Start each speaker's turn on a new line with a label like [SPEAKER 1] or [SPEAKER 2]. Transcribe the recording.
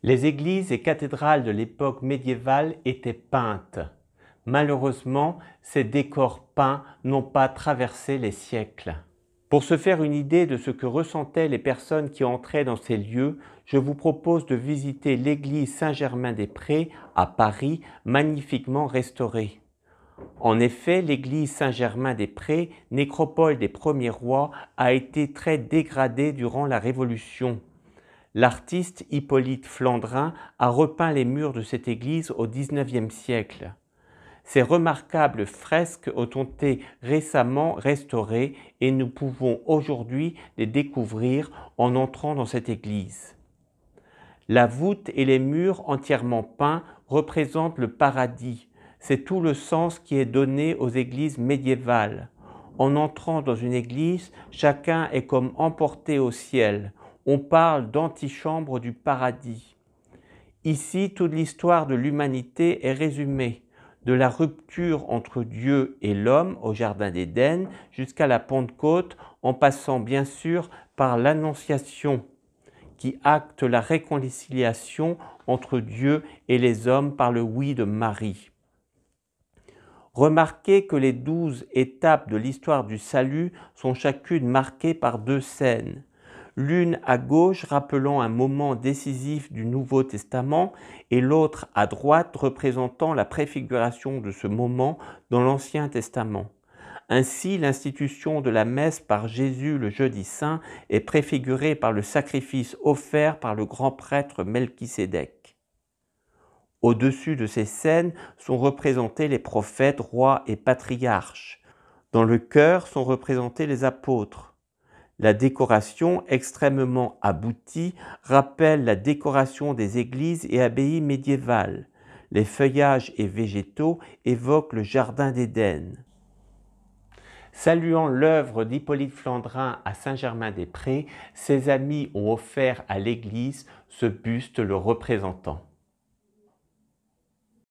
[SPEAKER 1] Les églises et cathédrales de l'époque médiévale étaient peintes. Malheureusement, ces décors peints n'ont pas traversé les siècles. Pour se faire une idée de ce que ressentaient les personnes qui entraient dans ces lieux, je vous propose de visiter l'église Saint-Germain-des-Prés à Paris, magnifiquement restaurée. En effet, l'église Saint-Germain-des-Prés, nécropole des premiers rois, a été très dégradée durant la Révolution. L'artiste Hippolyte Flandrin a repeint les murs de cette église au XIXe siècle. Ces remarquables fresques ont été récemment restaurées et nous pouvons aujourd'hui les découvrir en entrant dans cette église. La voûte et les murs entièrement peints représentent le paradis. C'est tout le sens qui est donné aux églises médiévales. En entrant dans une église, chacun est comme emporté au ciel. On parle d'antichambre du paradis. Ici, toute l'histoire de l'humanité est résumée, de la rupture entre Dieu et l'homme au Jardin d'Éden jusqu'à la Pentecôte, en passant bien sûr par l'Annonciation, qui acte la réconciliation entre Dieu et les hommes par le oui de Marie. Remarquez que les 12 étapes de l'histoire du salut sont chacune marquées par deux scènes. L'une à gauche rappelant un moment décisif du Nouveau Testament et l'autre à droite représentant la préfiguration de ce moment dans l'Ancien Testament. Ainsi, l'institution de la messe par Jésus le jeudi saint est préfigurée par le sacrifice offert par le grand prêtre Melchisédek. Au-dessus de ces scènes sont représentés les prophètes, rois et patriarches. Dans le chœur sont représentés les apôtres. La décoration, extrêmement aboutie, rappelle la décoration des églises et abbayes médiévales. Les feuillages et végétaux évoquent le Jardin d'Éden. Saluant l'œuvre d'Hippolyte Flandrin à Saint-Germain-des-Prés, ses amis ont offert à l'église ce buste le représentant.